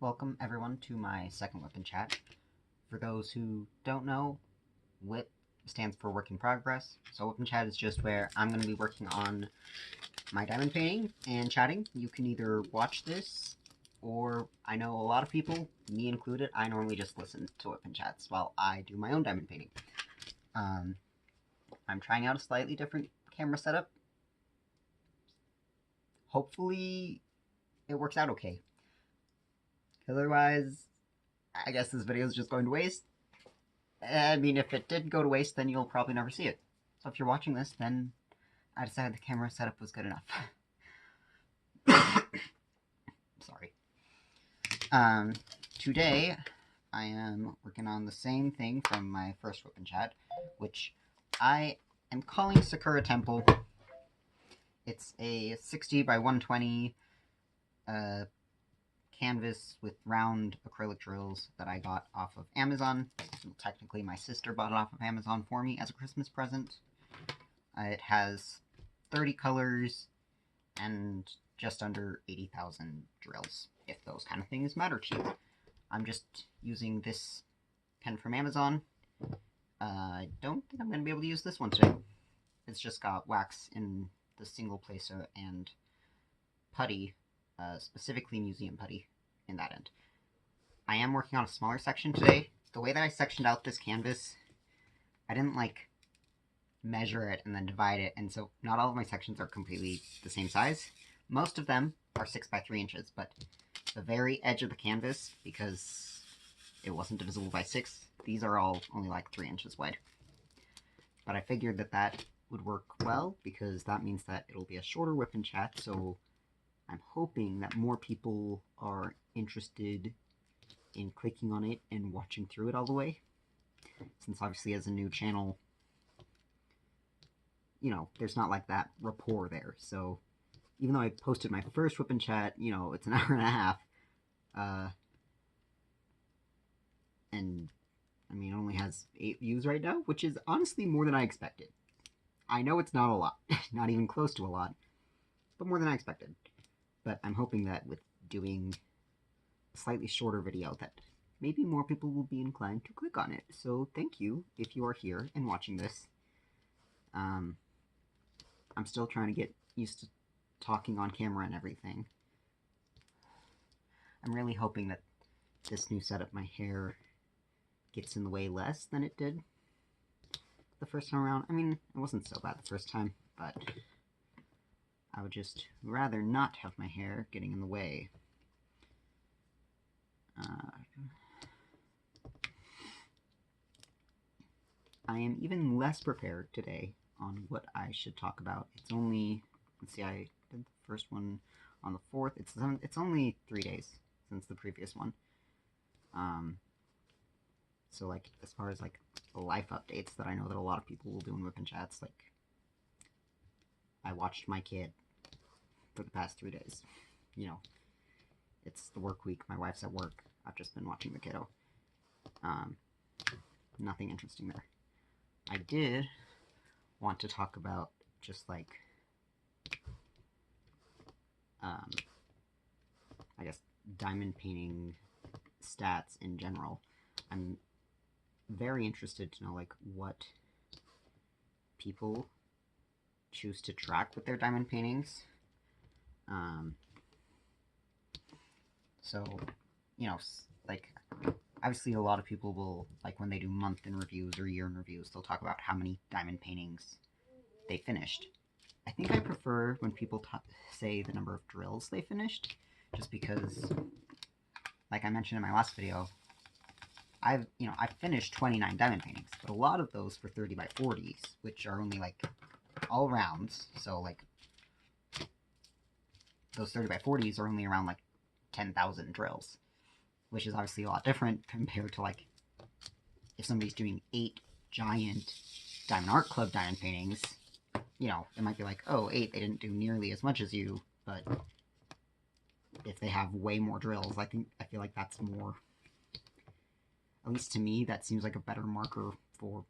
Welcome everyone to my second WIP Chat. For those who don't know, WIP stands for Work in Progress. So WIP Chat is just where I'm going to be working on my diamond painting and chatting. You can either watch this, or I know a lot of people, me included, I normally just listen to WIP Chats while I do my own diamond painting. I'm trying out a slightly different camera setup. Hopefully it works out okay. Otherwise, I guess this video is just going to waste. I mean, if it did go to waste, then you'll probably never see it. So if you're watching this, then I decided the camera setup was good enough. Sorry. Today, I am working on the same thing from my first WIP Chat, which I am calling Sakura Temple. It's a 60 by 120 canvas with round acrylic drills that I got off of Amazon. Well, technically, my sister bought it off of Amazon for me as a Christmas present. It has 30 colors and just under 80,000 drills, if those kind of things matter to you. I'm just using this pen from Amazon. I don't think I'm going to be able to use this one today. It's just got wax in the single placer and putty, specifically museum putty, in that end. I am working on a smaller section today. The way that I sectioned out this canvas, I didn't measure it and then divide it, and so not all of my sections are completely the same size. Most of them are 6 by 3 inches, but the very edge of the canvas, because it wasn't divisible by 6, these are all only 3 inches wide. But I figured that would work well, because that means that it'll be a shorter WIP Chat, so I'm hoping that more people are interested in clicking on it and watching through it all the way. Since obviously as a new channel, there's not that rapport there. So even though I posted my first WIP Chat, it's an hour and a half, and I mean, it only has 8 views right now, which is honestly more than I expected. I know it's not a lot, not even close to a lot, but more than I expected. But I'm hoping that with doing a slightly shorter video that maybe more people will be inclined to click on it. So thank you if you are here and watching this. I'm still trying to get used to talking on camera and everything. I'm really hoping that this new setup, my hair gets in the way less than it did the first time around. I mean, it wasn't so bad the first time, but I would just rather not have my hair getting in the way. I am even less prepared today on what I should talk about. It's only, let's see, I did the first one on the 4th. It's only 3 days since the previous one. So as far as the life updates that I know that a lot of people will do in WIP Chats, I watched my kid for the past 3 days. It's the work week, my wife's at work, I've just been watching the kiddo. Nothing interesting there. I did want to talk about just I guess diamond painting stats in general. I'm very interested to know what people choose to track with their diamond paintings. So, obviously a lot of people will, when they do month in reviews or year in reviews, they'll talk about how many diamond paintings they finished. I think I prefer when people say the number of drills they finished, just because, like I mentioned in my last video, I've finished 29 diamond paintings, but a lot of those for 30 by 40s, which are only all rounds, so those 30 by 40s are only around 10,000 drills, which is obviously a lot different compared to if somebody's doing 8 giant Diamond Art Club diamond paintings. It might be oh, 8, they didn't do nearly as much as you, but if they have way more drills, I feel that's more, at least to me, that seems like a better marker for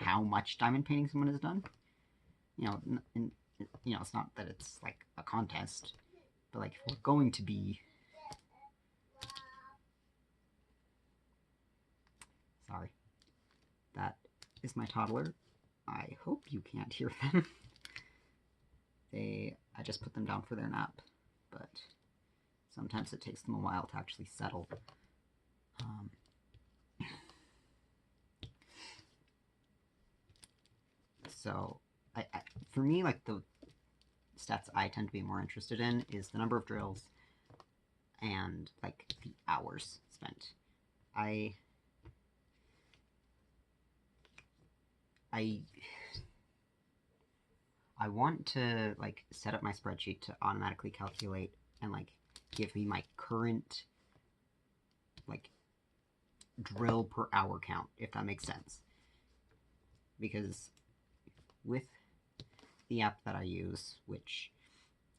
how much diamond painting someone has done. It's not that it's a contest. But like, if we're going to be... Sorry. That is my toddler. I hope you can't hear them. I just put them down for their nap, but sometimes it takes them a while to actually settle. So, for me, like, the stats I tend to be more interested in is the number of drills and, like, the hours spent. I want to, like, set up my spreadsheet to automatically calculate and, like, give me my current, like, drill per hour count, if that makes sense. Because with the app that I use, which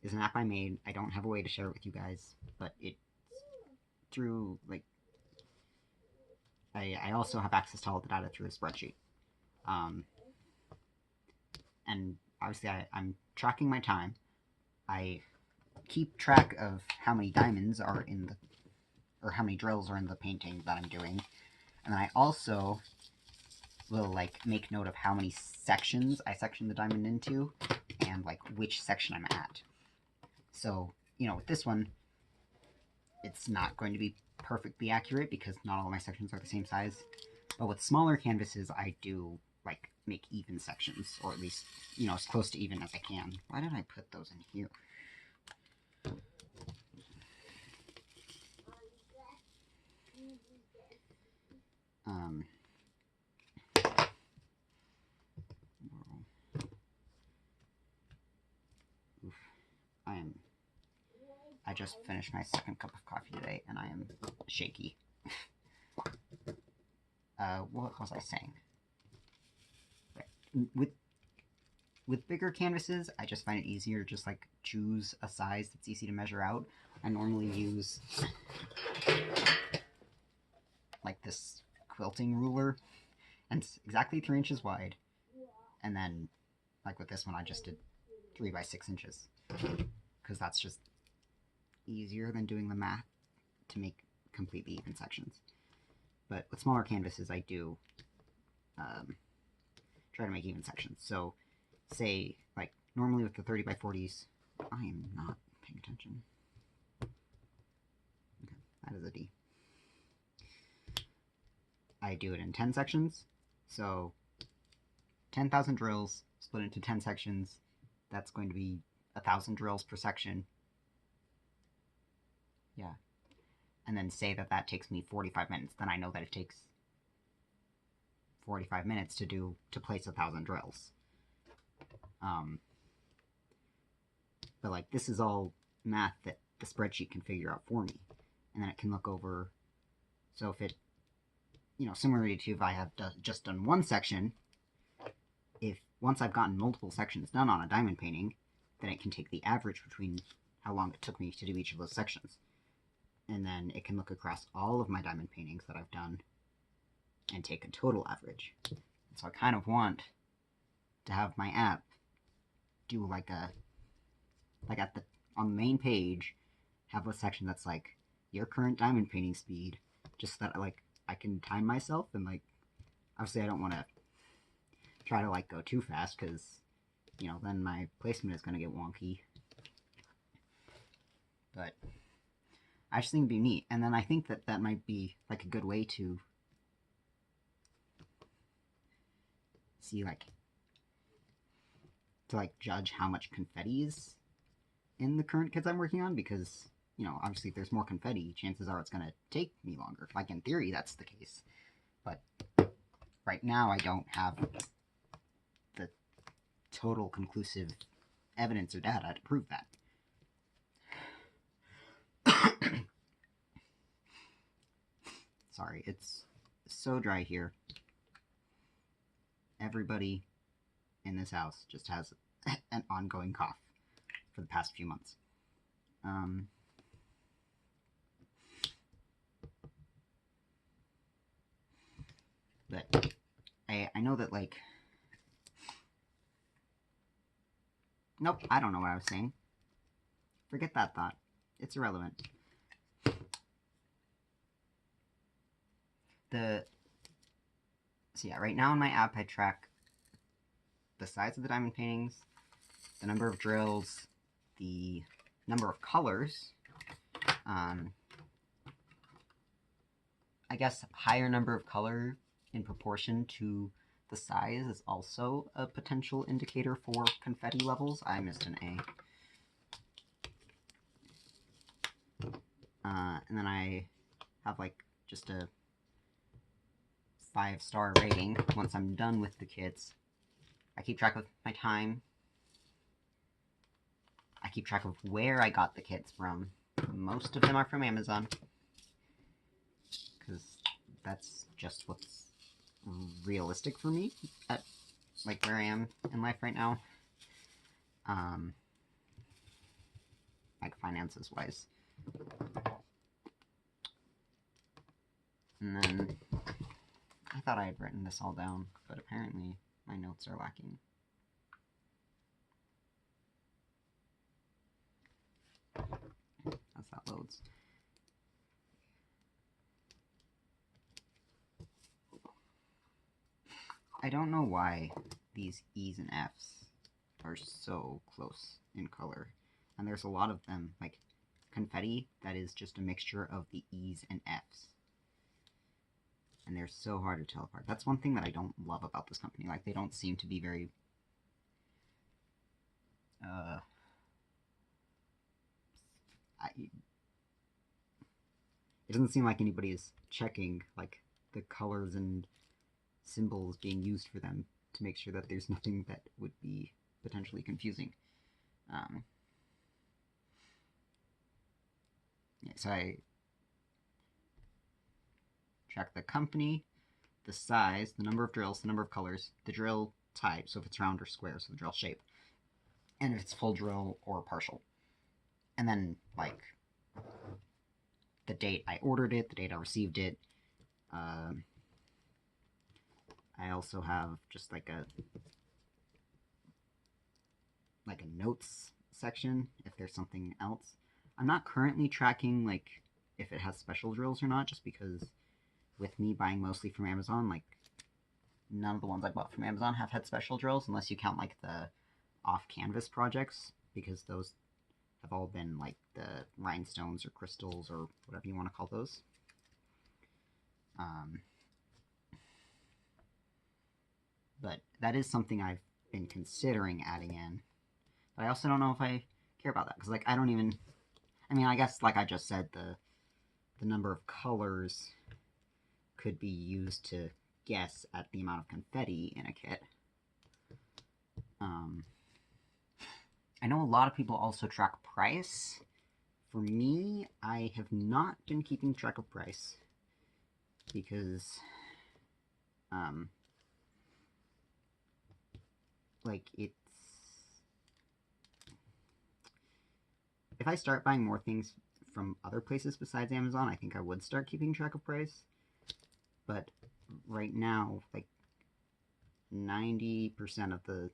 is an app I made, I don't have a way to share it with you guys, but it's through, like, I also have access to all the data through a spreadsheet. And obviously I'm tracking my time. I keep track of how many diamonds are in the, or how many drills are in the painting that I'm doing. And then I also will, like, make note of how many sections I section the diamond into and, like, which section I'm at. So, you know, with this one, it's not going to be perfectly accurate because not all of my sections are the same size. But with smaller canvases, I do, like, make even sections, or at least, you know, as close to even as I can. Why did I put those in here? Oof. I just finished my second cup of coffee today, and I am shaky. What was I saying? Right. With bigger canvases, I just find it easier to just, like, choose a size that's easy to measure out. I normally use, like, this quilting ruler, and it's exactly 3 inches wide. And then, like, with this one, I just did 3 by 6 inches, because that's just easier than doing the math to make completely even sections. But with smaller canvases, I do try to make even sections. So, say, like, normally with the 30 by 40s, I am not paying attention. Okay, that is a D. I do it in 10 sections, so 10,000 drills split into 10 sections, that's going to be 1,000 drills per section. Yeah. And then say that that takes me 45 minutes, then I know that it takes 45 minutes to place 1,000 drills. But, like, this is all math that the spreadsheet can figure out for me. And then it can look over, so if it, you know, similarly to if I have just done one section, if once I've gotten multiple sections done on a diamond painting, then it can take the average between how long it took me to do each of those sections. And then it can look across all of my diamond paintings that I've done and take a total average. So I kind of want to have my app do like a, like on the main page, have a section that's like your current diamond painting speed, just so that, like, I can time myself, and, like, obviously I don't want to try to, like, go too fast, because, you know, then my placement is going to get wonky. But I just think it'd be neat. And then I think that that might be, like, a good way to see, like, to, like, judge how much confetti is in the current kits I'm working on, because, you know, obviously if there's more confetti, chances are it's going to take me longer. Like, in theory, that's the case. But right now, I don't have the total conclusive evidence or data to prove that. Sorry, it's so dry here. Everybody in this house just has an ongoing cough for the past few months. But I know that, like... Nope, I don't know what I was saying. Forget that thought. it's irrelevant. So yeah, right now in my app I track the size of the diamond paintings, the number of drills, the number of colors. I guess higher number of color in proportion to the size is also a potential indicator for confetti levels. I missed an A. And then I have like just a 5-star rating once I'm done with the kits. I keep track of my time. I keep track of where I got the kits from. Most of them are from Amazon, because that's just what's realistic for me at like where I am in life right now. Like finances wise. And then I thought I had written this all down, but apparently my notes are lacking. As that loads. I don't know why these E's and F's are so close in color. And there's a lot of them, like confetti, that is just a mixture of the E's and F's. And they're so hard to tell apart. That's one thing that I don't love about this company. Like, they don't seem to be very... it doesn't seem like anybody is checking, like, the colors and symbols being used for them to make sure that there's nothing that would be potentially confusing. Yeah, so I track the company, the size, the number of drills, the number of colors, the drill type, so if it's round or square, so the drill shape, and if it's full drill or partial. And then, like, the date I ordered it, the date I received it. I also have just like a notes section if there's something else. I'm not currently tracking like if it has special drills or not, just because with me buying mostly from Amazon, like none of the ones I bought from Amazon have had special drills, unless you count like the off-canvas projects, because those have all been like the rhinestones or crystals or whatever you want to call those. But that is something I've been considering adding in. But I also don't know if I care about that, because like I don't even... I mean, I guess like I just said, the number of colors could be used to guess at the amount of confetti in a kit. I know a lot of people also track price. For me, I have not been keeping track of price because like it's... if I start buying more things from other places besides Amazon, I think I would start keeping track of price. But right now, like 90% of the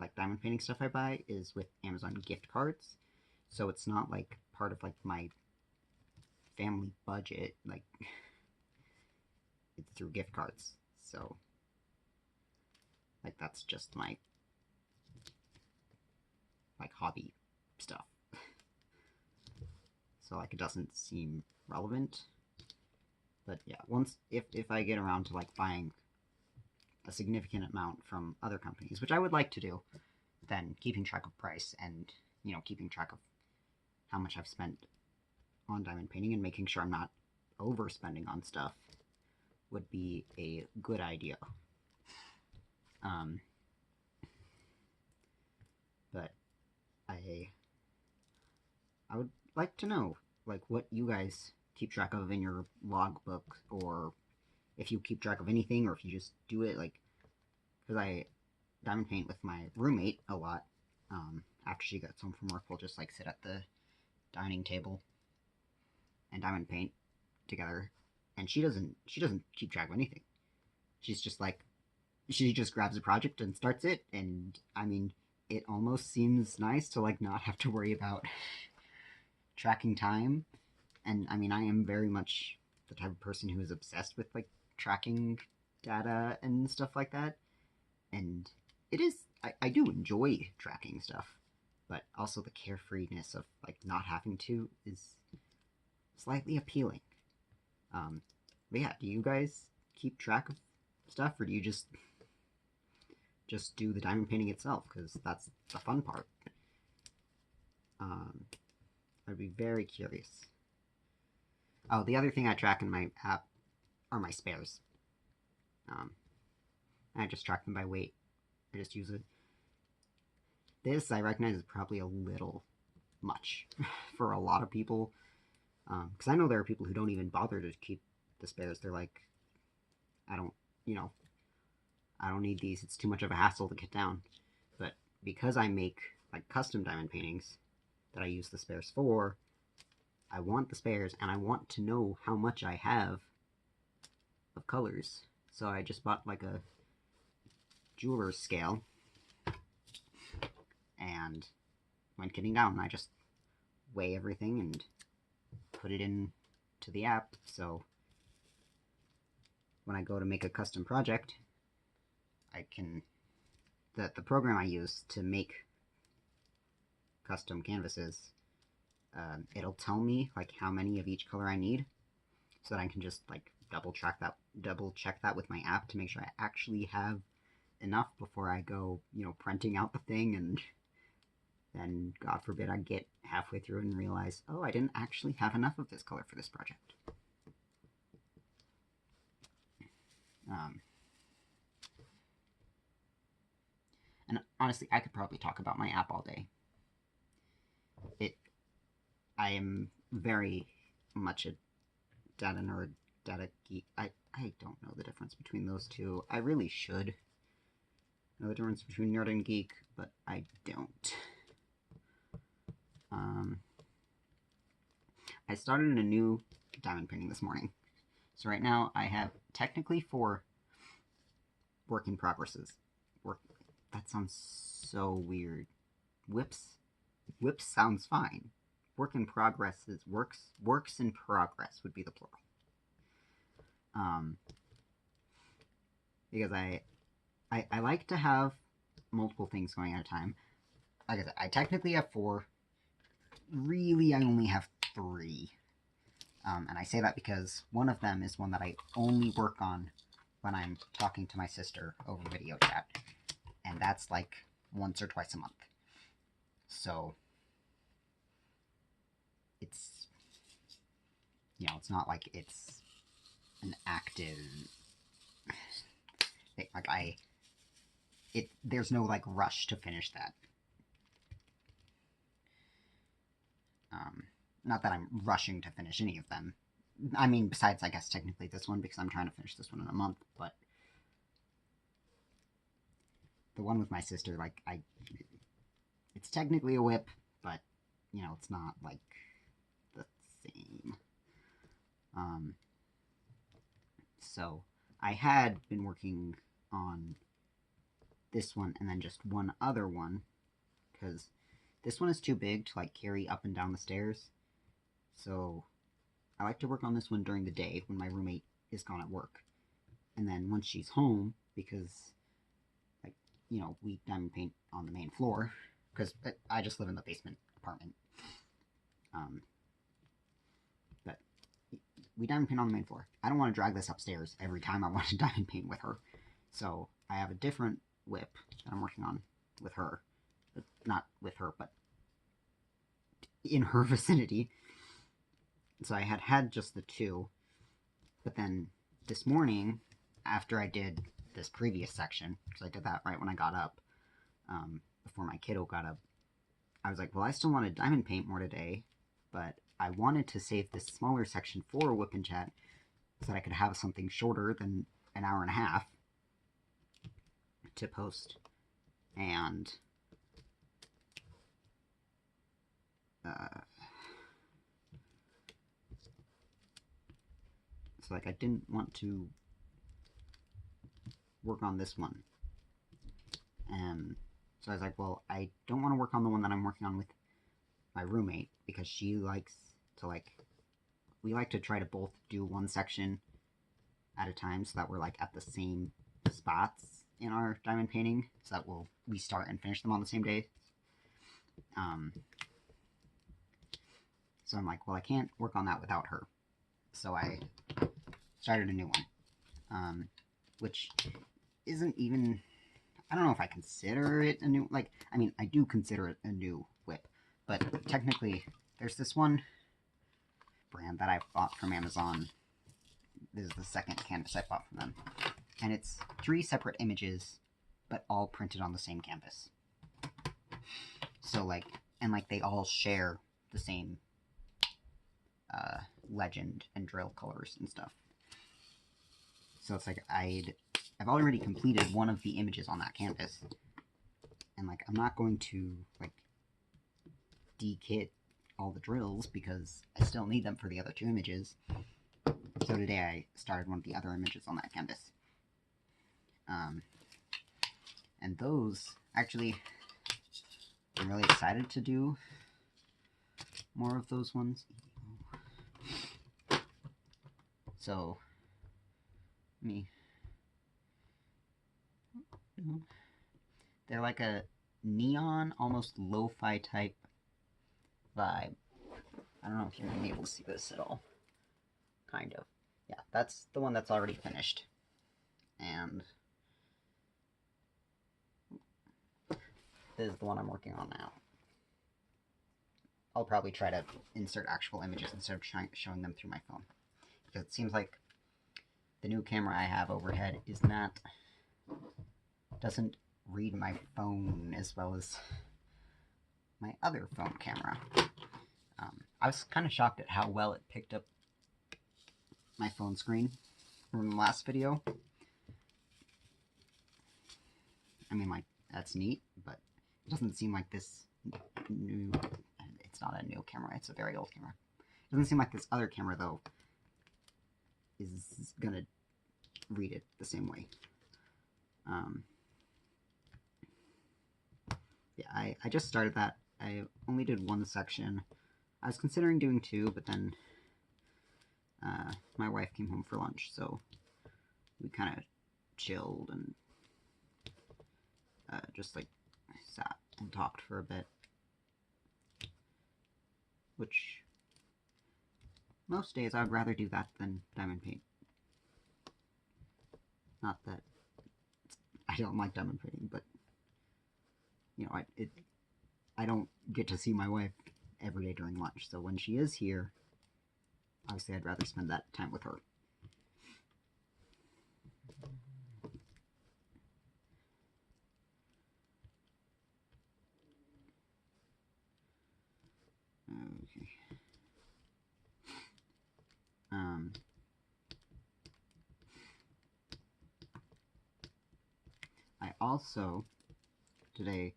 like diamond painting stuff I buy is with Amazon gift cards, so it's not like part of like my family budget. Like it's through gift cards, so like that's just my like hobby stuff. So like it doesn't seem relevant. But yeah, once if I get around to like buying a significant amount from other companies, which I would like to do, then keeping track of price and, you know, keeping track of how much I've spent on diamond painting and making sure I'm not overspending on stuff would be a good idea. But I would like to know, like, what you guys keep track of in your logbook, or if you keep track of anything, or if you just do it, like, because I diamond paint with my roommate a lot. After she gets home from work, we'll just, like, sit at the dining table and diamond paint together, and she doesn't keep track of anything. She's just, like, she just grabs a project and starts it, and, I mean, it almost seems nice to, like, not have to worry about tracking time, and I mean, I am very much the type of person who is obsessed with like tracking data and stuff like that, and it is I do enjoy tracking stuff, but also the carefreeness of like not having to is slightly appealing. But yeah, do you guys keep track of stuff, or do you just do the diamond painting itself? Because that's the fun part. I'd be very curious. Oh, the other thing I track in my app are my spares. I just track them by weight. I just use it. This, I recognize, is probably a little much for a lot of people. Because I know there are people who don't even bother to keep the spares. They're like, I don't need these. It's too much of a hassle to get down. But because I make like custom diamond paintings that I use the spares for, I want the spares and I want to know how much I have of colors. So I just bought like a jeweler's scale, and when getting down, I just weigh everything and put it in to the app. So when I go to make a custom project, I can the program I use to make custom canvases, it'll tell me like how many of each color I need, so that I can just like double check that with my app to make sure I actually have enough before I go, printing out the thing, and then God forbid I get halfway through and realize, oh, I didn't actually have enough of this color for this project. And honestly, I could probably talk about my app all day. I am very much a data nerd, data geek. I don't know the difference between those two. I really should know the difference between nerd and geek, but I don't. I started a new diamond painting this morning. So right now I have technically 4 work in progresses. That sounds so weird. WIPs sounds fine. Work in progress is works in progress would be the plural. Because I like to have multiple things going at a time. Like I said, I technically have 4. Really, I only have 3. And I say that because one of them is one that I only work on when I'm talking to my sister over video chat. And that's like once or twice a month. So it's, it's not like it's an active thing. Like there's no like rush to finish that. Not that I'm rushing to finish any of them. I mean, besides, I guess, technically this one, because I'm trying to finish this one in a month, but the one with my sister, like, it's technically a WIP, but, it's not, like, the same. So, I had been working on this one, and then just one other one, because this one is too big to, like, carry up and down the stairs. So I like to work on this one during the day when my roommate is gone at work. And then once she's home, because, like, we diamond paint on the main floor, because I just live in the basement apartment. But we diamond paint on the main floor. I don't want to drag this upstairs every time I want to diamond paint with her. So I have a different WIP that I'm working on with her. Not with her, but in her vicinity. So I had just the 2, but then this morning, after I did this previous section, because I did that right when I got up, before my kiddo got up, I was like, well, I still want to diamond paint more today, but I wanted to save this smaller section for WIP Chat so that I could have something shorter than an hour and a half to post, and so like I didn't want to work on this one, and so I was like, well, I don't want to work on the one that I'm working on with my roommate, because she likes to we like to try to both do one section at a time so that we're at the same spots in our diamond painting, so that we start and finish them on the same day. So I'm like, well, I can't work on that without her. So I started a new one, which isn't even, I don't know if I consider it a new, I mean, I do consider it a new WIP, but technically there's this one brand that I bought from Amazon. This is the second canvas I bought from them, and it's 3 separate images, but all printed on the same canvas. So and they all share the same legend and drill colors and stuff. So it's I've already completed one of the images on that canvas, and I'm not going to de-kit all the drills because I still need them for the other 2 images. So today I started one of the other images on that canvas. And those, actually, I'm really excited to do more of those ones. So, they're like a neon, almost lo-fi type vibe. I don't know if you're going to be able to see this at all. Kind of. Yeah, that's the one that's already finished. And this is the one I'm working on now. I'll probably try to insert actual images instead of showing them through my phone, because it seems like the new camera I have overhead doesn't read my phone as well as my other phone camera. I was kind of shocked at how well it picked up my phone screen from the last video. I mean, that's neat, but it doesn't seem like this new, it's not a new camera, it's a very old camera. It doesn't seem like this other camera, though, is gonna read it the same way. Yeah, I just started that. I only did 1 section. I was considering doing 2, but then my wife came home for lunch, so we kind of chilled and just sat and talked for a bit, which most days I would rather do that than diamond paint. Not that I don't like diamond painting, but you know, I don't get to see my wife every day during lunch, so when she is here, obviously I'd rather spend that time with her. Okay. I also today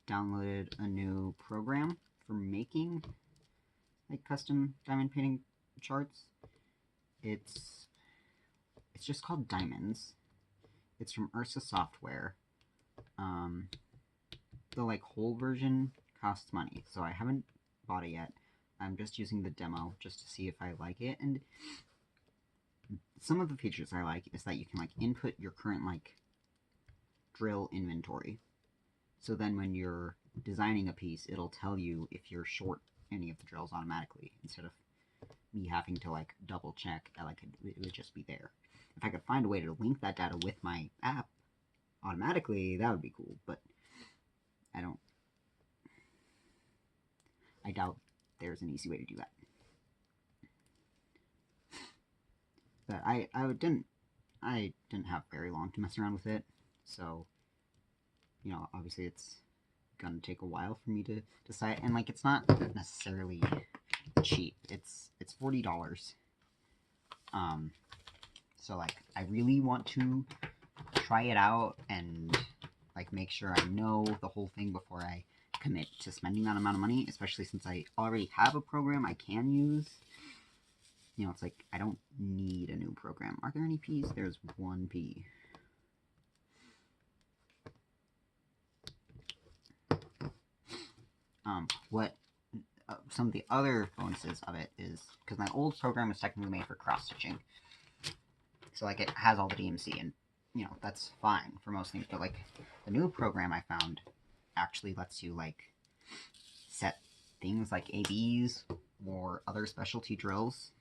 downloaded a new program for making custom diamond painting charts. It's just called Diamonds. It's from Ursa Software. The whole version costs money, so I haven't bought it yet. I'm just using the demo just to see if I like it, and some of the features I like is that you can input your current drill inventory. So then when you're designing a piece, it'll tell you if you're short any of the drills automatically, instead of me having to double check. It would just be there. If I could find a way to link that data with my app automatically, that would be cool, but I doubt there's an easy way to do that. But I didn't have very long to mess around with it, so you know, obviously it's gonna take a while for me to decide, and it's not necessarily cheap. It's $40. So I really want to try it out and make sure I know the whole thing before I commit to spending that amount of money, especially since I already have a program I can use. You know, it's I don't need a new program. Are there any P's? There's 1 P. What some of the other bonuses of it is, because my old program was technically made for cross-stitching, so, like, it has all the DMC, and, you know, that's fine for most things, but, like, the new program I found actually lets you, like, set things like ABs or other specialty drills.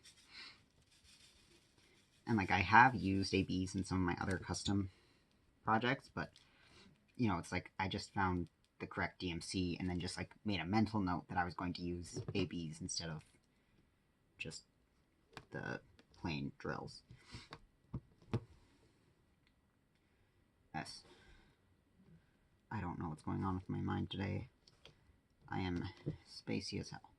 And, like, I have used ABs in some of my other custom projects, but, you know, it's like I just found the correct DMC and then just, like, made a mental note that I was going to use ABs instead of just the plain drills. Yes. I don't know what's going on with my mind today. I am spacey as hell.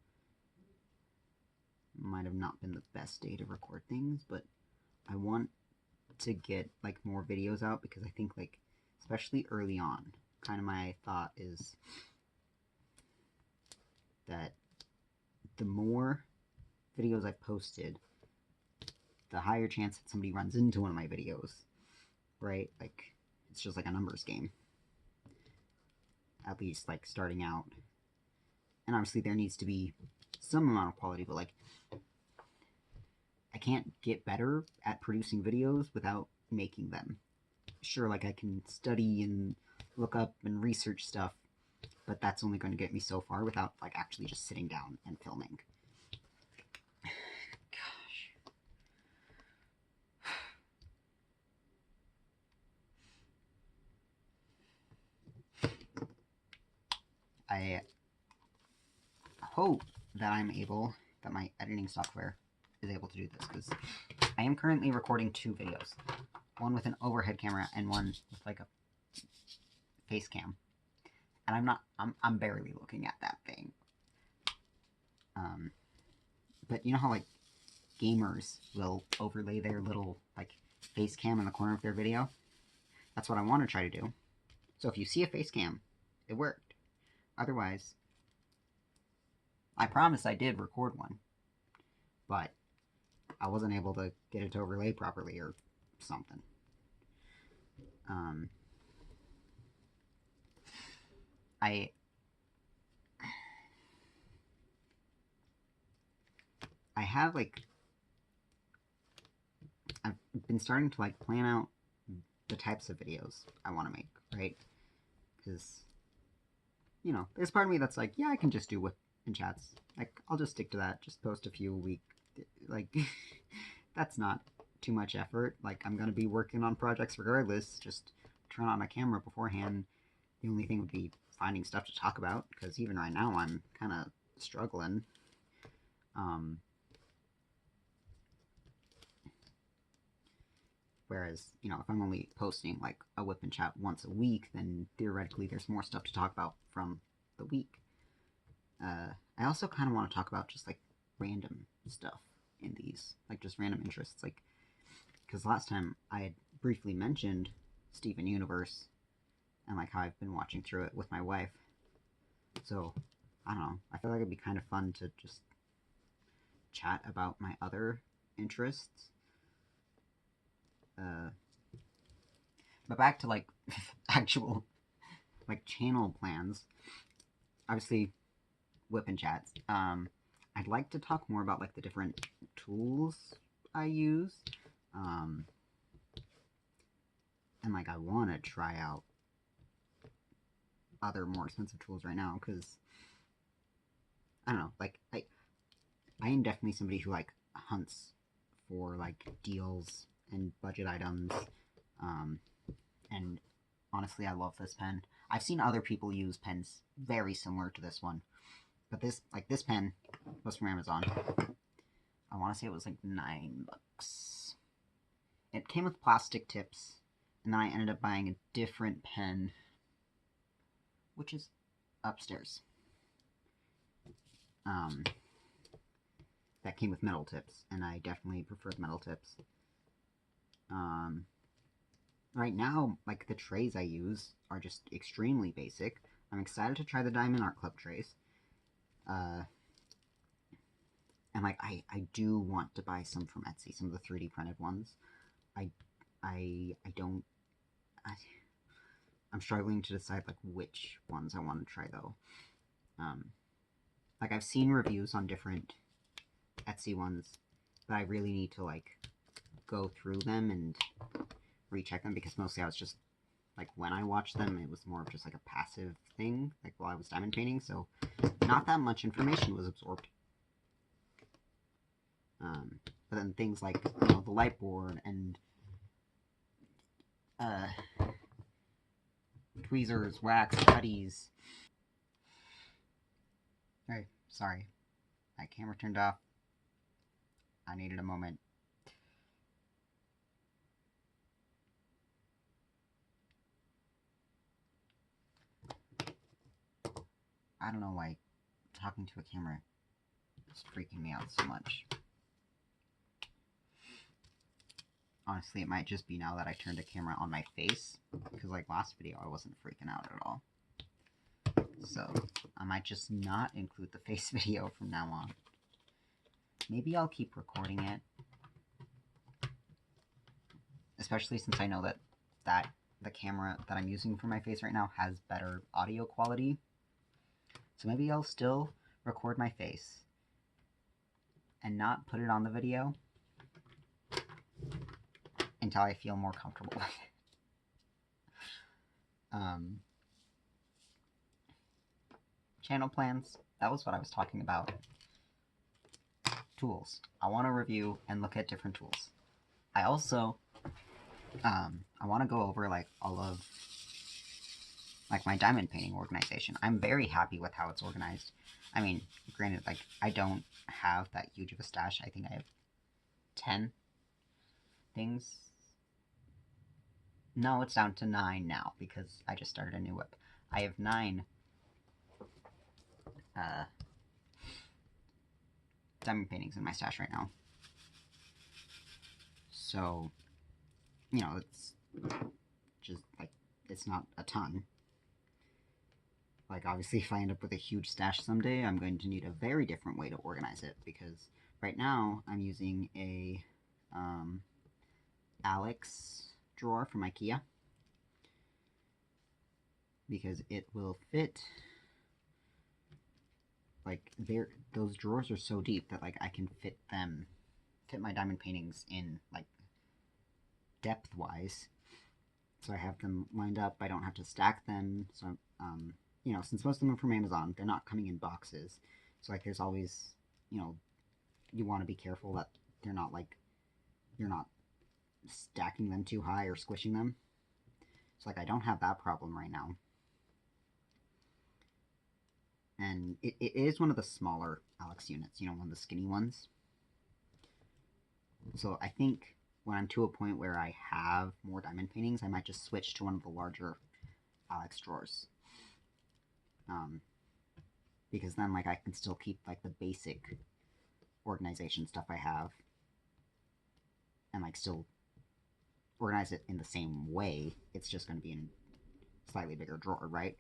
Might have not been the best day to record things, but I want to get, like, more videos out, because I think, like, especially early on, kind of my thought is that the more videos I posted, the higher chance that somebody runs into one of my videos, right? Like, it's just like a numbers game. At least, like, starting out. And obviously there needs to be some amount of quality, but, like, I can't get better at producing videos without making them. Sure, like, I can study and look up and research stuff, but that's only going to get me so far without, like, actually just sitting down and filming. Gosh. I hope that that my editing software is able to do this, because I am currently recording 2 videos. One with an overhead camera and one with, like, a face cam. And I'm barely looking at that thing. But you know how, like, gamers will overlay their little, like, face cam in the corner of their video? That's what I want to try to do. So if you see a face cam, it worked. Otherwise, I promise I did record one, but I wasn't able to get it to overlay properly or something. I have, like, I've been starting to, like, plan out the types of videos I want to make, right? Because, you know, there's part of me that's like, yeah, I can just do WIP and chats. Like, I'll just stick to that, just post a few a week. Like, that's not too much effort. Like, I'm going to be working on projects regardless, just turn on my camera beforehand. The only thing would be finding stuff to talk about, because even right now I'm kind of struggling. Whereas, you know, if I'm only posting, like, a WIP and chat once a week, then theoretically there's more stuff to talk about from the week. I also kind of want to talk about just, like, random stuff in these, like, just random interests, like, because last time I had briefly mentioned Steven Universe, and, like, how I've been watching through it with my wife. So, I don't know, I feel like it'd be kind of fun to just chat about my other interests. But back to, like, actual, like, channel plans. Obviously, WIP and chats. I'd like to talk more about, like, the different tools I use. And, like, I want to try out other more expensive tools right now, because, I don't know, like, I am definitely somebody who, like, hunts for, like, deals and budget items. And honestly, I love this pen. I've seen other people use pens very similar to this one, but this pen was from Amazon. I want to say it was like $9. It came with plastic tips, and then I ended up buying a different pen, which is upstairs. That came with metal tips, and I definitely preferred metal tips. Right now, like, the trays I use are just extremely basic. I'm excited to try the Diamond Art Club trays. And, like, I do want to buy some from Etsy, some of the 3D printed ones. I'm struggling to decide, like, which ones I want to try, though. like, I've seen reviews on different Etsy ones, but I really need to, like, go through them and recheck them, because mostly I was just, like, when I watched them, it was more of just, like, a passive thing, like, while I was diamond painting, so not that much information was absorbed. But then things like, you know, the light board and tweezers, wax, putties. Hey, sorry. My camera turned off. I needed a moment. I don't know why talking to a camera is freaking me out so much. Honestly, it might just be now that I turned the camera on my face, because like last video I wasn't freaking out at all. So, I might just not include the face video from now on. Maybe I'll keep recording it. Especially since I know that the camera that I'm using for my face right now has better audio quality. So maybe I'll still record my face and not put it on the video until I feel more comfortable with it. Channel plans, that was what I was talking about. Tools. I want to review and look at different tools. I also, I want to go over, like, all of, like, my diamond painting organization. I'm very happy with how it's organized. I mean, granted, like, I don't have that huge of a stash. I think I have 10 things. No, it's down to 9 now, because I just started a new WIP. I have 9 diamond paintings in my stash right now. So, you know, it's just, like, it's not a ton. Like, obviously, if I end up with a huge stash someday, I'm going to need a very different way to organize it, because right now I'm using a Alex drawer from IKEA, because it will fit, like, those drawers are so deep that, like, I can fit my diamond paintings in, like, depth-wise. So I have them lined up, I don't have to stack them, so, you know, since most of them are from Amazon, they're not coming in boxes, so, like, there's always, you know, you want to be careful that they're not, like, you're not stacking them too high or squishing them. So, like, I don't have that problem right now. And it is one of the smaller Alex units, you know, one of the skinny ones. So I think when I'm to a point where I have more diamond paintings, I might just switch to one of the larger Alex drawers. Because then, like, I can still keep, like, the basic organization stuff I have, and, like, still organize it in the same way. It's just going to be in a slightly bigger drawer, right?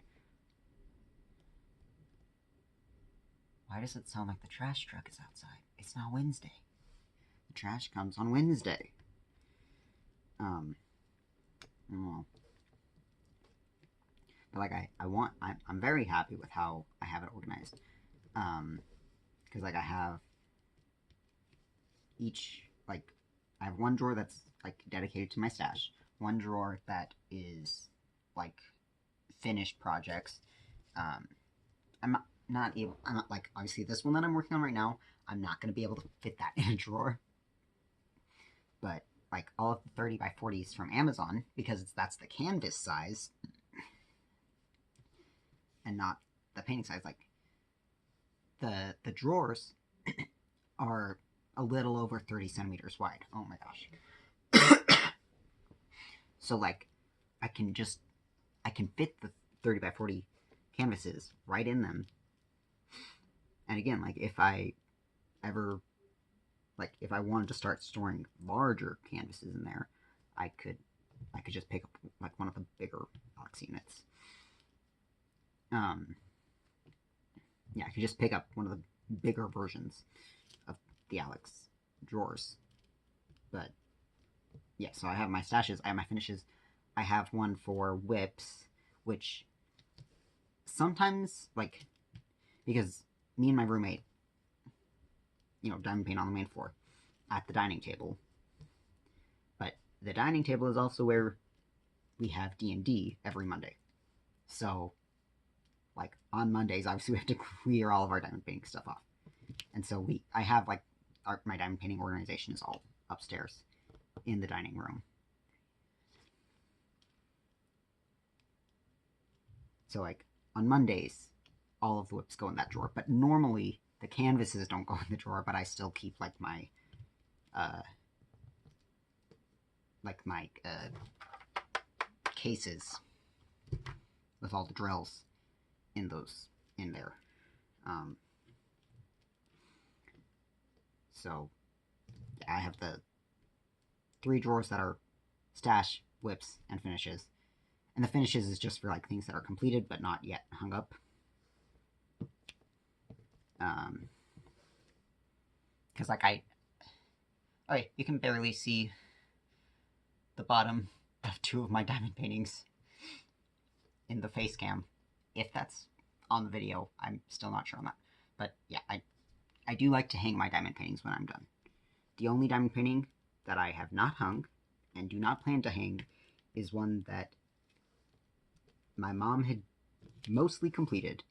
Why does it sound like the trash truck is outside? It's not Wednesday. The trash comes on Wednesday. I don't know. But, like, I'm very happy with how I have it organized. Because, like, I have each, like, I have one drawer that's, like, dedicated to my stash. One drawer that is, like, finished projects. I'm not, like, obviously this one that I'm working on right now, I'm not going to be able to fit that in a drawer. But, like, all of the 30 by 40s from Amazon, because that's the canvas size, and not the painting size, like, the drawers are a little over 30 centimeters wide. Oh my gosh. So, like, I can fit the 30 by 40 canvases right in them. And again, like, if I ever, like, if I wanted to start storing larger canvases in there, I could just pick up, like, one of the bigger Alex units. Yeah, I could just pick up one of the bigger versions of the Alex drawers. But, yeah, so I have my stashes, I have my finishes. I have one for whips, which sometimes, like, because me and my roommate, diamond paint on the main floor at the dining table. But the dining table is also where we have D&D every Monday. So, like, on Mondays, obviously we have to clear all of our diamond painting stuff off. And so I have, like, my diamond painting organization is all upstairs in the dining room. So, like, on Mondays, all of the WIPs go in that drawer. But normally, the canvases don't go in the drawer, but I still keep, like, my cases with all the drills in there. So I have the 3 drawers that are stash, WIPs, and finishes. And the finishes is just for like things that are completed but not yet hung up. Because like okay, you can barely see the bottom of 2 of my diamond paintings in the face cam. If that's on the video, I'm still not sure on that. But yeah, I do like to hang my diamond paintings when I'm done. The only diamond painting that I have not hung and do not plan to hang is one that my mom had mostly completed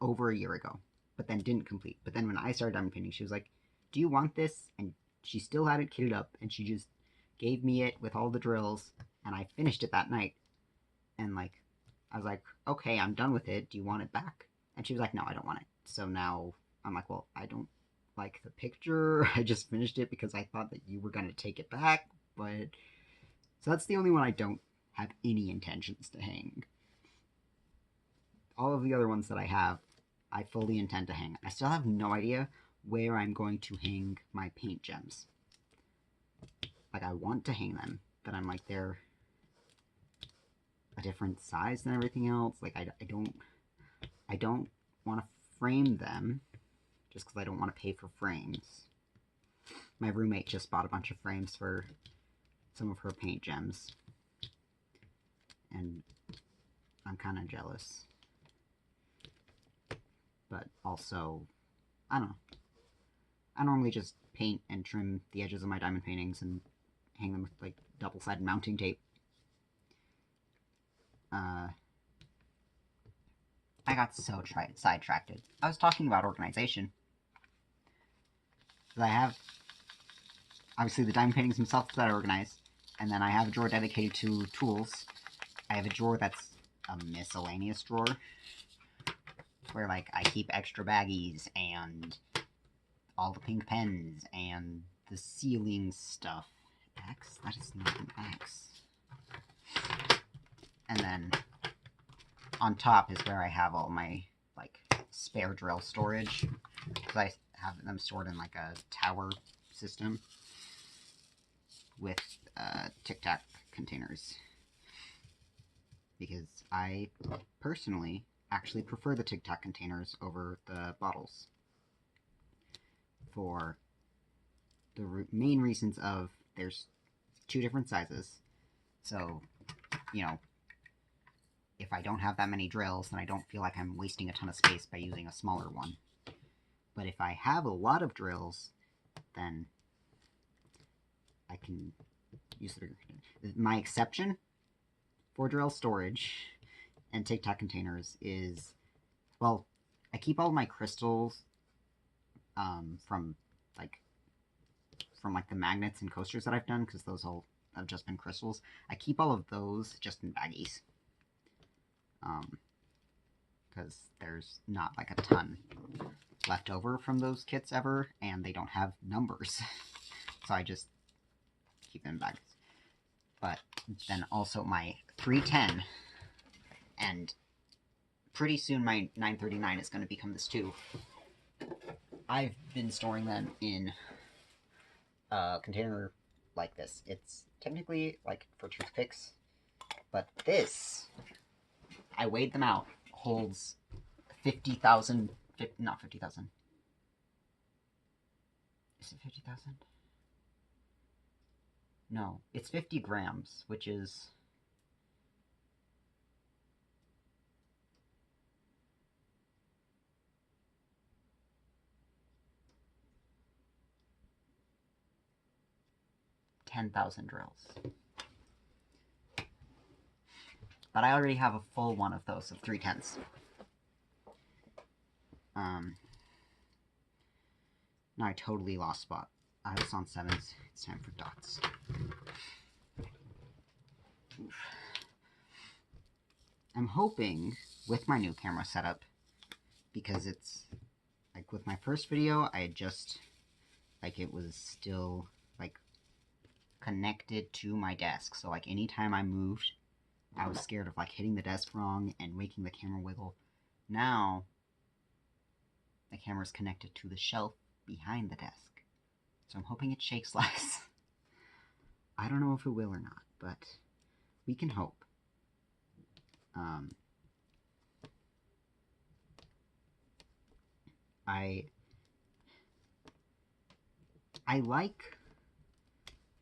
over a year ago, but then didn't complete. But then when I started diamond painting, she was like, "Do you want this?" And she still had it kitted up, and she just gave me it with all the drills, and I finished it that night. And like, I was like, "Okay, I'm done with it. Do you want it back?" And she was like, "No, I don't want it." So now I'm like, "Well, I don't like the picture. I just finished it because I thought that you were going to take it back." But so that's the only one I don't have any intentions to hang. All of the other ones that I have, I fully intend to hang. I still have no idea where I'm going to hang my paint gems. Like, I want to hang them, but I'm like, they're a different size than everything else. Like, I don't want to frame them just because I don't want to pay for frames. My roommate just bought a bunch of frames for some of her paint gems, and I'm kind of jealous. But also, I don't know. I normally just paint and trim the edges of my diamond paintings and hang them with like double-sided mounting tape. I got so sidetracked. I was talking about organization. I have, obviously, the diamond paintings themselves that I organize, and then I have a drawer dedicated to tools. I have a drawer that's a miscellaneous drawer, where, like, I keep extra baggies, and all the pink pens, and the sealing stuff. X? That is not an X. And then on top is where I have all my, like, spare drill storage. Because I have them stored in, like, a tower system with Tic Tac containers. Because I personally actually prefer the Tic Tac containers over the bottles. For the main reasons of there's 2 different sizes. So, if I don't have that many drills, then I don't feel like I'm wasting a ton of space by using a smaller one. But if I have a lot of drills, then I can use the bigger container. My exception for drill storage and Tic Tac containers is, well, I keep all my crystals from the magnets and coasters that I've done, because those all have just been crystals. I keep all of those just in baggies. Because there's not like a ton left over from those kits ever, and they don't have numbers. So I just keep them in baggies. But then also my 310, and pretty soon my 939 is going to become this too. I've been storing them in a container like this. It's technically like for toothpicks, but this, I weighed them out, holds 50,000, not 50,000. Is it 50,000? No, it's 50 grams, which is 10,000 drills. But I already have a full one of those of 3/10. Now I totally lost spot. I was on 7s. It's time for dots. Oof. I'm hoping, with my new camera setup, because it's, like, with my first video, I had just, like, it was still, like, connected to my desk. So, like, anytime I moved, I was scared of, like, hitting the desk wrong and making the camera wiggle. Now, the camera's connected to the shelf behind the desk. So I'm hoping it shakes less. I don't know if it will or not, but we can hope. I like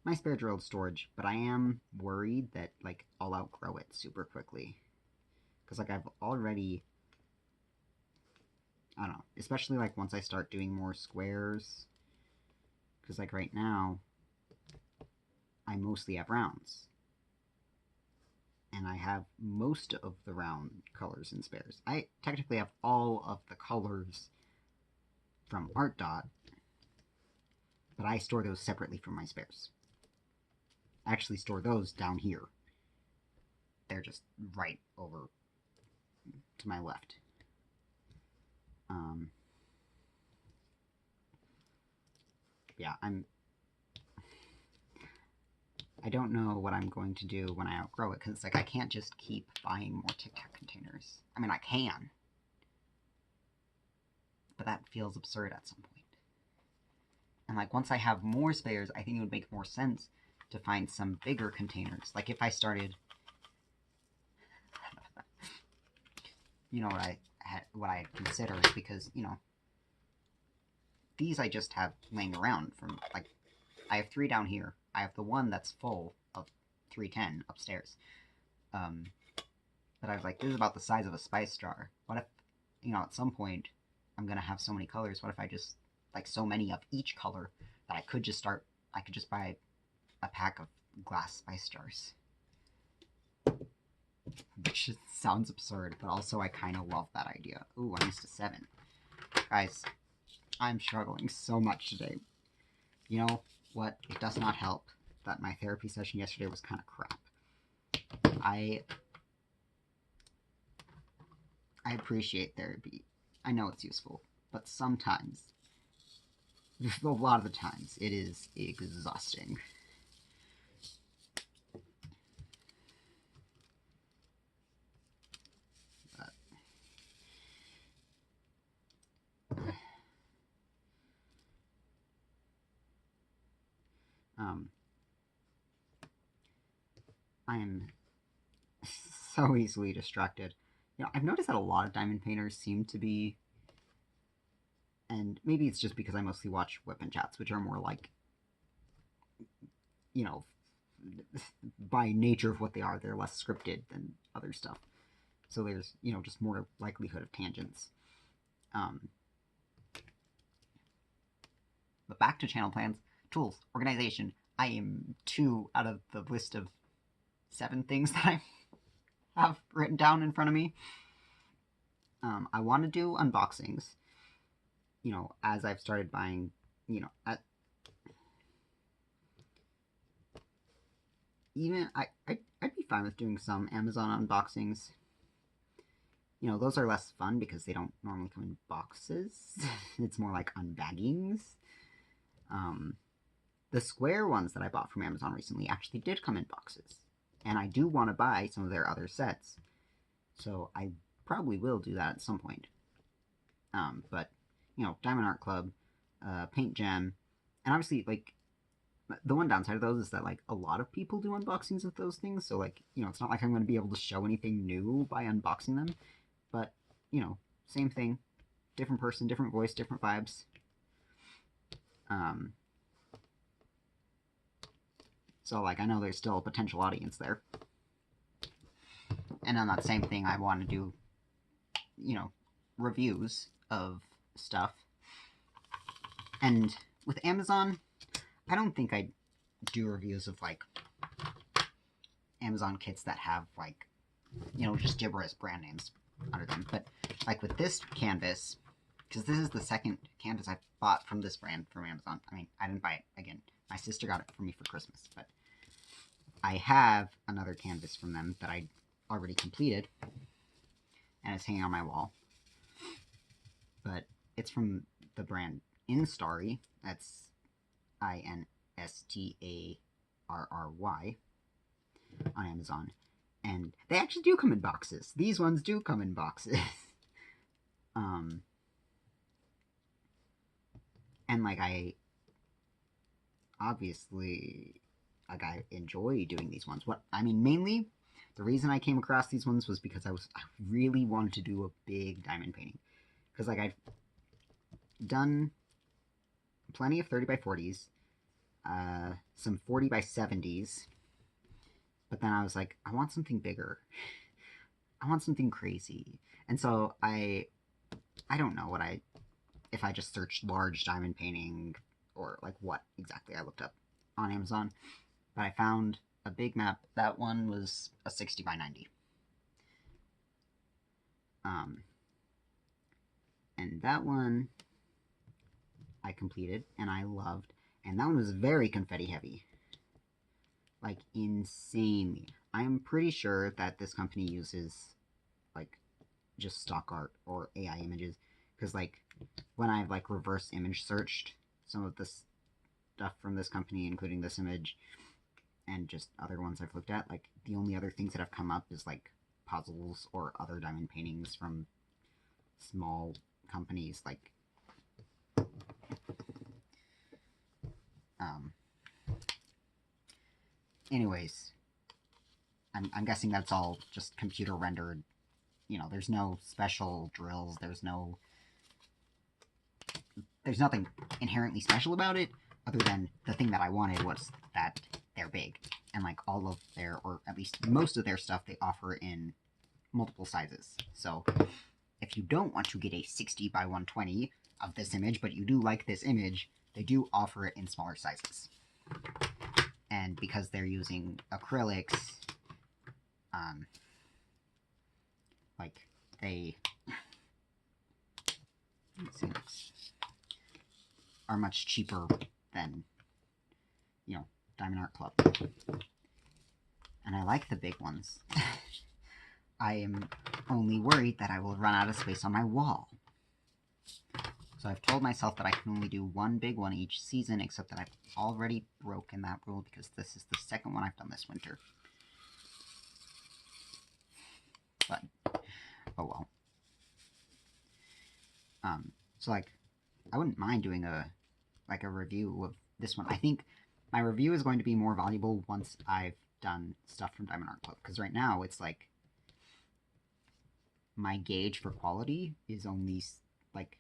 my spare drilled storage, but I am worried that, like, I'll outgrow it super quickly. Because, like, I've already, I don't know, especially, like, once I start doing more squares. Because, like, right now, I mostly have rounds. And I have most of the round colors in spares. I technically have all of the colors from Art Dot, but I store those separately from my spares. I actually store those down here. They're just right over to my left. Yeah, I don't know what I'm going to do when I outgrow it, because, like, I can't just keep buying more Tic Tac containers. I mean, I can, but that feels absurd at some point. And, like, once I have more spares, I think it would make more sense to find some bigger containers. Like, if I started, you know, what I considered, because, you know, these I just have laying around from, like, I have 3 down here. I have the one that's full of 310 upstairs. But I was like, this is about the size of a spice jar. What if, you know, at some point, I'm gonna have so many colors, what if I just, like, so many of each color that I could just buy a pack of glass spice jars. Which sounds absurd, but also I kind of love that idea. Ooh, I missed a 7. Guys, I'm struggling so much today. You know what? It does not help that my therapy session yesterday was kind of crap. I appreciate therapy. I know it's useful, but sometimes, a lot of the times, it is exhausting. I am so easily distracted. You know, I've noticed that a lot of diamond painters seem to be, and maybe it's just because I mostly watch WIP Chats, which are more like, you know, by nature of what they are, they're less scripted than other stuff. So there's, you know, just more likelihood of tangents. But back to channel plans, tools, organization. I am 2 out of the list of 7 things that I have written down in front of me. I want to do unboxings, you know, as I've started buying, you know, I'd be fine with doing some Amazon unboxings. You know, those are less fun because they don't normally come in boxes. It's more like unbaggings. The square ones that I bought from Amazon recently actually did come in boxes. And I do want to buy some of their other sets. So I probably will do that at some point. But, you know, Diamond Art Club, Paint Gem, and obviously, like, the one downside of those is that, like, a lot of people do unboxings of those things. So, like, you know, it's not like I'm going to be able to show anything new by unboxing them. But, you know, same thing. Different person, different voice, different vibes. So, like, I know there's still a potential audience there. And on that same thing, I want to do, you know, reviews of stuff. And with Amazon, I don't think I'd do reviews of, like, Amazon kits that have, like, you know, just gibberish brand names under them. But, like, with this canvas, because this is the second canvas I bought from this brand from Amazon. I mean, I didn't buy it. Again, my sister got it for me for Christmas. But I have another canvas from them that I already completed, and it's hanging on my wall. But it's from the brand Instarry. That's INSTARRY on Amazon. And they actually do come in boxes. These ones do come in boxes. And, like, I enjoy doing these ones. Mainly, the reason I came across these ones was because I really wanted to do a big diamond painting. Because, like, I've done plenty of 30 by 40s, some 40 by 70s, but then I was like, I want something bigger. I want something crazy. And so I don't know if I just searched large diamond painting or, like, what exactly I looked up on Amazon, but I found a big map. That one was a 60 by 90. And that one I completed and I loved, and that one was very confetti heavy. Like, insanely. I'm pretty sure that this company uses, like, just stock art or AI images, because, like, when I've, like, reverse image searched some of this stuff from this company, including this image and just other ones I've looked at, like, the only other things that have come up is, like, puzzles or other diamond paintings from small companies, like, anyways, I'm guessing that's all just computer rendered. You know, there's no special drills, there's nothing inherently special about it, other than the thing that I wanted was that they're big. And, like, all of their, or at least most of their stuff, they offer in multiple sizes. So if you don't want to get a 60 by 120 of this image, but you do like this image, they do offer it in smaller sizes. And because they're using acrylics, like, they are much cheaper than, you know, Diamond Art Club. And I like the big ones. I am only worried that I will run out of space on my wall. So I've told myself that I can only do one big one each season, except that I've already broken that rule because this is the second one I've done this winter. But, oh well. So, like, I wouldn't mind doing a review of this one. I think my review is going to be more valuable once I've done stuff from Diamond Art Club, because right now it's like my gauge for quality is only, like,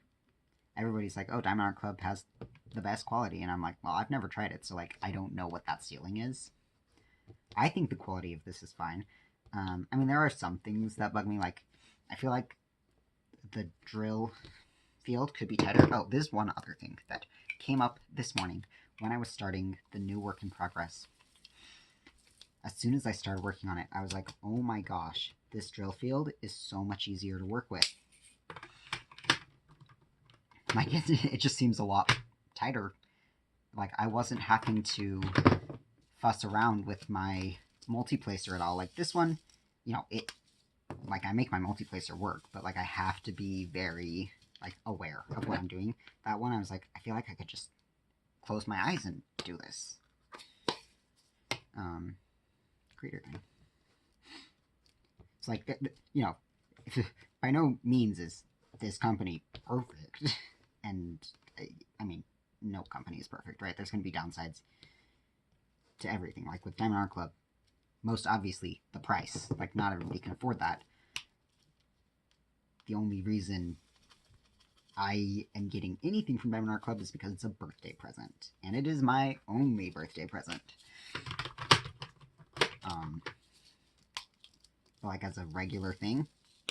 everybody's like, oh, Diamond Art Club has the best quality, and I'm like, well, I've never tried it, so, like, I don't know what that ceiling is. I think the quality of this is fine. I mean, there are some things that bug me, like, I feel like the drill field could be tighter. Oh, there's one other thing that came up this morning when I was starting the new work in progress. As soon as I started working on it, I was like, oh my gosh, this drill field is so much easier to work with. Like, it just seems a lot tighter. Like, I wasn't having to fuss around with my multiplacer at all. Like, this one, you know, like, I make my multiplacer work, but, like, I have to be very, like, aware of what I'm doing. That one, I was like, I feel like I could just close my eyes and do this. Creator thing. It's like, you know, by no means is this company perfect. And, I mean, no company is perfect, right? There's going to be downsides to everything. Like, with Diamond Art Club, most obviously, the price. Like, not everybody can afford that. The only reason I am getting anything from Diamond Art Club is because it's a birthday present. And it is my only birthday present. Like, as a regular thing,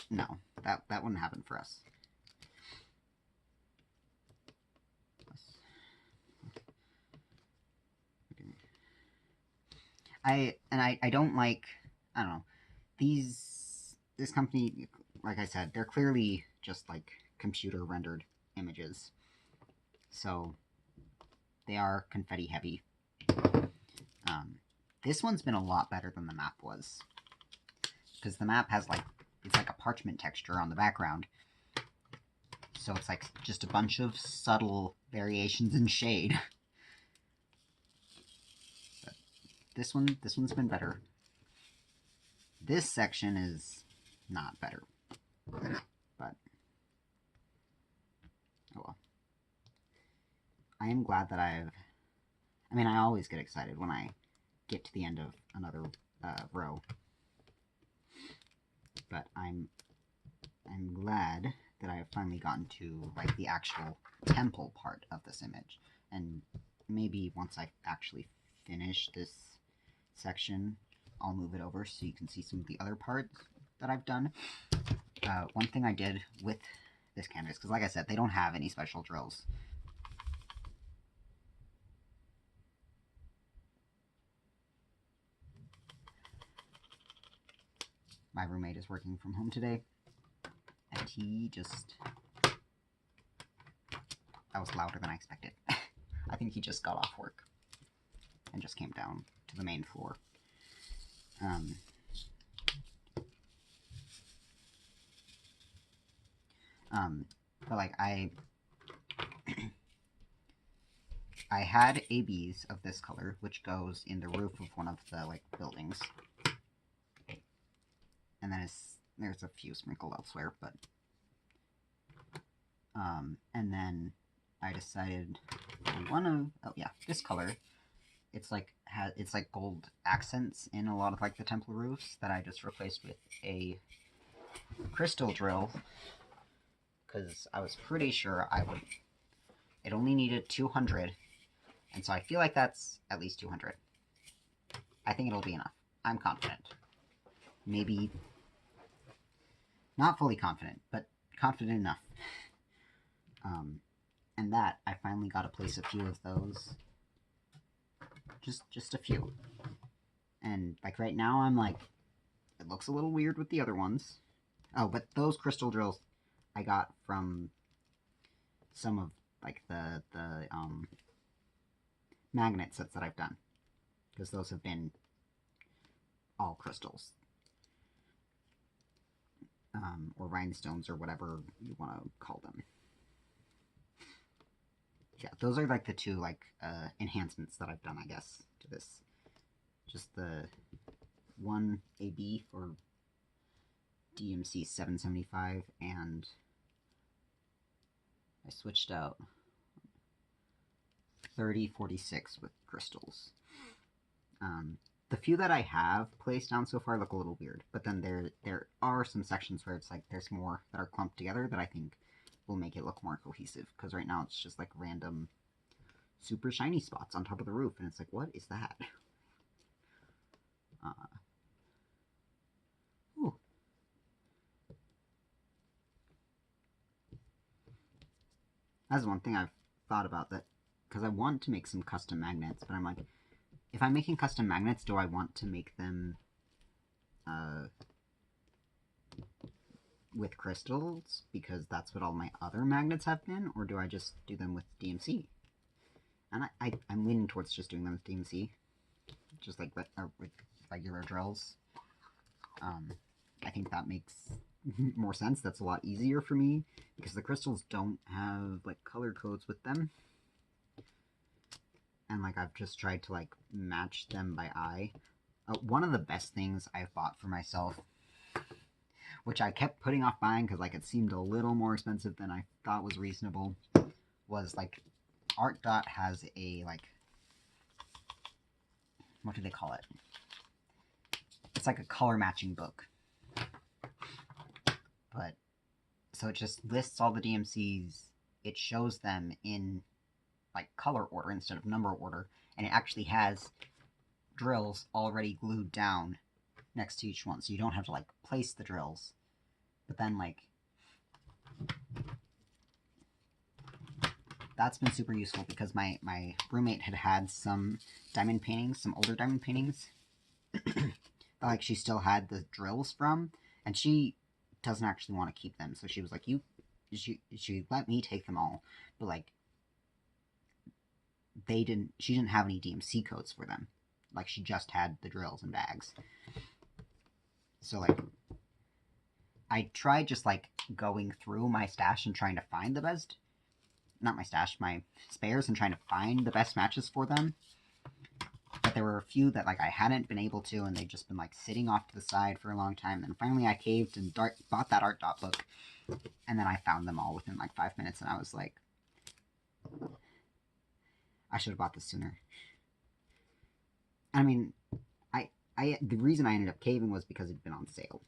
no. That wouldn't happen for us. Okay. I don't like, I don't know, this company, like I said, they're clearly just like computer rendered images. So they are confetti heavy. This one's been a lot better than the map was, because the map has like, it's like a parchment texture on the background. So it's like just a bunch of subtle variations in shade. But this one's been better. This section is not better. But oh well. I am glad that I mean, I always get excited when I get to the end of another row. But I'm glad that I have finally gotten to like the actual temple part of this image. And maybe once I actually finish this section, I'll move it over so you can see some of the other parts that I've done. One thing I did with this canvas, because like I said, they don't have any special drills. My roommate is working from home today, and he just... That was louder than I expected. I think he just got off work and just came down to the main floor. But like I had ABs of this color, which goes in the roof of one of the like buildings, and then there's a few sprinkled elsewhere, but and then I decided one of this color. It's like it's like gold accents in a lot of like the temple roofs that I just replaced with a crystal drill, because I was pretty sure it only needed 200, and so I feel like that's at least 200. I think it'll be enough. I'm confident. Maybe not fully confident, but confident enough. And that I finally got to place a few of those. Just a few. And like right now I'm like, it looks a little weird with the other ones. Oh, but those crystal drills I got from some of like the magnet sets that I've done, because those have been all crystals, or rhinestones, or whatever you want to call them. Yeah, those are like the two like enhancements that I've done, I guess, to this. Just the one AB for DMC 775, and I switched out 3046 with crystals. The few that I have placed down so far look a little weird, but then there are some sections where it's like there's more that are clumped together that I think will make it look more cohesive, because right now it's just like random super shiny spots on top of the roof, and it's like, what is that? Ooh. That's one thing I've thought about, that because I want to make some custom magnets, but I'm like, if I'm making custom magnets, do I want to make them with crystals, because that's what all my other magnets have been, or do I just do them with DMC? And I'm leaning towards just doing them with DMC, just like with regular drills. I think that makes more sense. That's a lot easier for me, because the crystals don't have like color codes with them, and like I've just tried to like match them by eye. One of the best things I've bought for myself, which I kept putting off buying because like it seemed a little more expensive than I thought was reasonable, was like Art Dot has a like, what do they call it? It's like a color matching book. But so it just lists all the DMCs. It shows them in like color order instead of number order, and it actually has drills already glued down next to each one, so you don't have to like place the drills. But then like that's been super useful, because my roommate had some diamond paintings, some older diamond paintings, like she still had the drills from, and she doesn't actually want to keep them. So she was like, she let me take them all, but like she didn't have any DMC codes for them. Like she just had the drills and bags. So like I tried just like going through my stash and trying to find the best, not my stash, my spares, and trying to find the best matches for them. But there were a few that like I hadn't been able to, and they'd just been like sitting off to the side for a long time. And finally I caved and bought that art dot book, and then I found them all within like 5 minutes, and I was like, I should have bought this sooner. I mean, the reason I ended up caving was because it'd been on sale.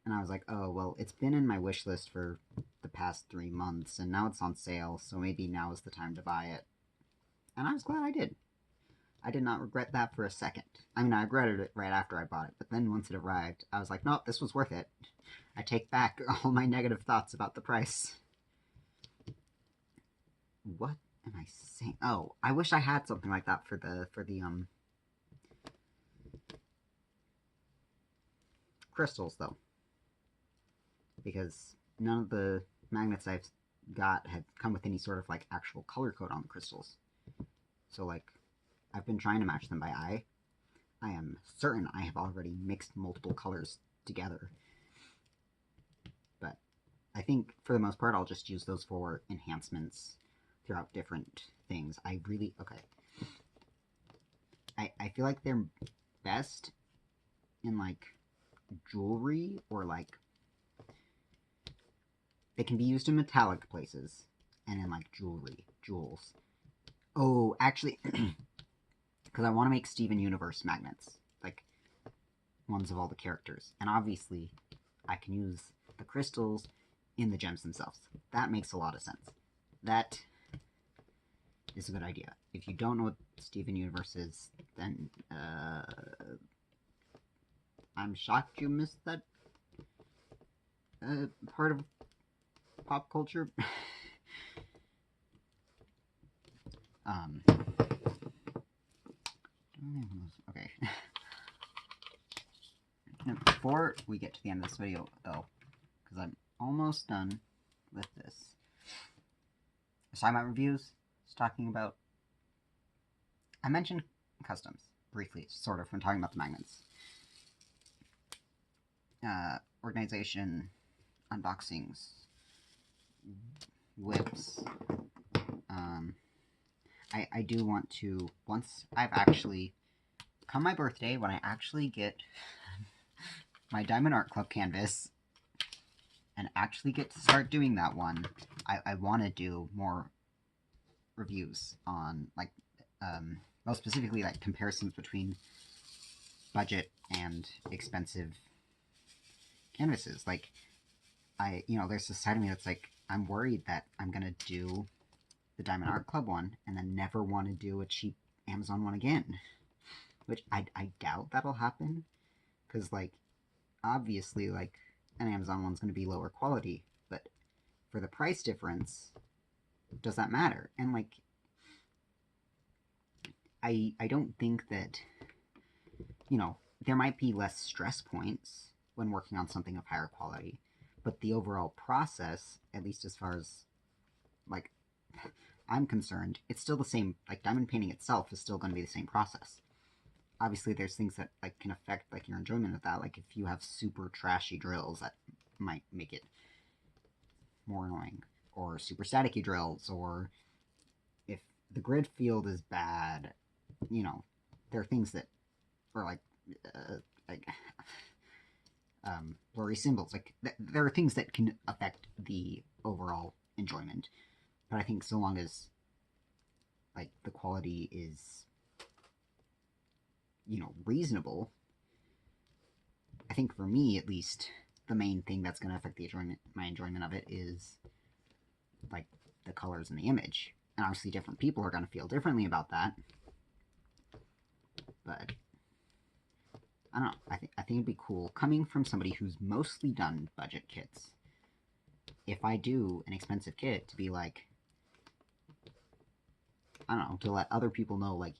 And I was like, oh, well, it's been in my wish list for the past 3 months, and now it's on sale, so maybe now is the time to buy it. And I was glad I did. I did not regret that for a second. I mean, I regretted it right after I bought it, but then once it arrived, I was like, nope, this was worth it. I take back all my negative thoughts about the price. What am I saying? Oh, I wish I had something like that for the crystals, though. Because none of the magnets I've got had come with any sort of like actual color code on the crystals. So like, I've been trying to match them by eye. I am certain I have already mixed multiple colors together. But I think for the most part I'll just use those for enhancements throughout different things. I feel like they're best in like jewelry, or like they can be used in metallic places and in like jewels. Oh, actually, because I want to make Steven Universe magnets, like ones of all the characters, and obviously I can use the crystals in the gems themselves. That makes a lot of sense. That is a good idea. If you don't know what Steven Universe is, then I'm shocked you missed that part of pop culture. Okay. Now, before we get to the end of this video, though, because I'm almost done with this, assignment reviews, talking about, I mentioned customs briefly, sort of, when talking about the magnets. Organization, unboxings, whips. I do want to, once I've actually, come my birthday, when I actually get my Diamond Art Club canvas and actually get to start doing that one, I want to do more reviews on, like, most specifically, like, comparisons between budget and expensive canvases. Like, there's this side of me that's like, I'm worried that I'm gonna do the Diamond Art Club one and then never want to do a cheap Amazon one again. Which I doubt that'll happen, because, like, obviously, like, an Amazon one's going to be lower quality, but for the price difference, does that matter? And, like, I don't think that, there might be less stress points when working on something of higher quality, but the overall process, at least as far as, like, I'm concerned, it's still the same. Like, diamond painting itself is still going to be the same process. Obviously, there's things that, like, can affect, like, your enjoyment of that. Like, if you have super trashy drills, that might make it more annoying. Or super staticky drills, or if the grid field is bad, there are things that are, like blurry symbols. Like, there are things that can affect the overall enjoyment. But I think so long as, like, the quality is, reasonable, I think for me, at least, the main thing that's going to affect my enjoyment of it is, like, the colors in the image. And obviously different people are going to feel differently about that. But I don't know. I think it'd be cool, coming from somebody who's mostly done budget kits, if I do an expensive kit, to be like, I don't know, to let other people know, like,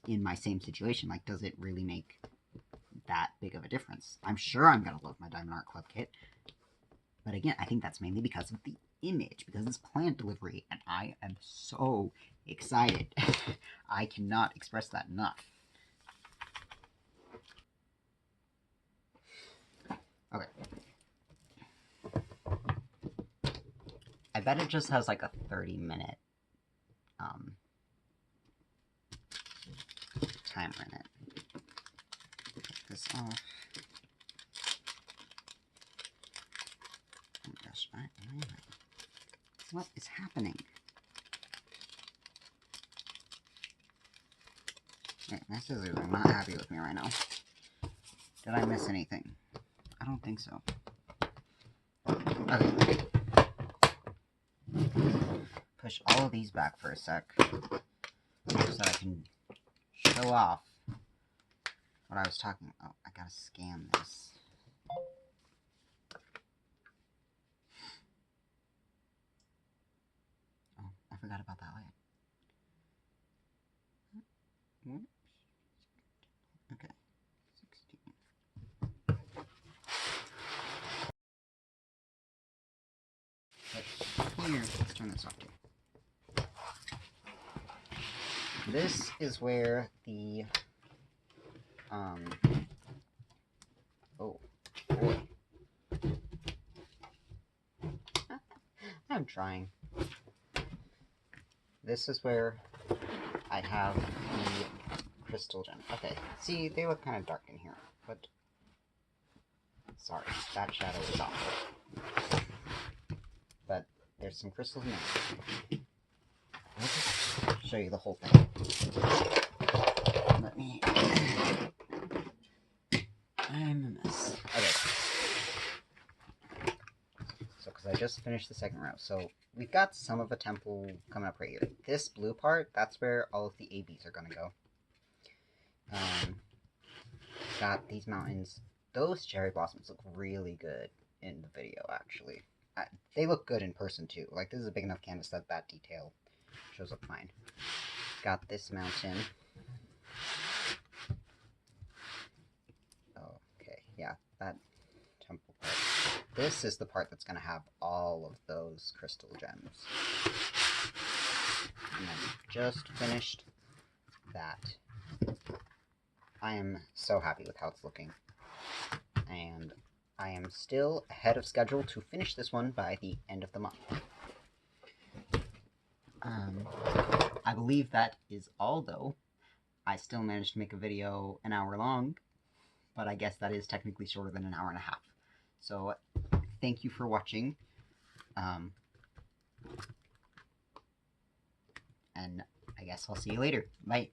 in my same situation. Like, does it really make that big of a difference? I'm sure I'm gonna love my Diamond Art Club kit, but again, I think that's mainly because of the image, because it's plant delivery, and I am so excited. I cannot express that enough. Okay. I bet it just has like a 30-minute timer in it. Take this off. Oh my gosh, what is happening? Okay, my scissors are not happy with me right now. Did I miss anything? I don't think so. Okay. Push all of these back for a sec, so that I can show off what I was talking about. Oh, I gotta scan this. Oh, I forgot about that light. Whoops. Okay. 16. But here, let's turn this off too. This is where the oh boy. I'm trying. This is where I have the crystal gem. Okay, see, they look kind of dark in here, but sorry, that shadow is awful. But there's some crystals in there. I'll just show you the whole thing. Let me... I'm a mess. Okay. So, because I just finished the second row, so we've got some of a temple coming up right here. This blue part, that's where all of the ABs are going to go. Got these mountains. Those cherry blossoms look really good in the video, actually. They look good in person, too. Like, this is a big enough canvas that that detail shows up fine. Got this mountain. Okay, yeah, that temple part. This is the part that's going to have all of those crystal gems. And then just finished that. I am so happy with how it's looking. And I am still ahead of schedule to finish this one by the end of the month. I believe that is all, though. I still managed to make a video an hour long, but I guess that is technically shorter than an hour and a half. So, thank you for watching. And I guess I'll see you later. Bye.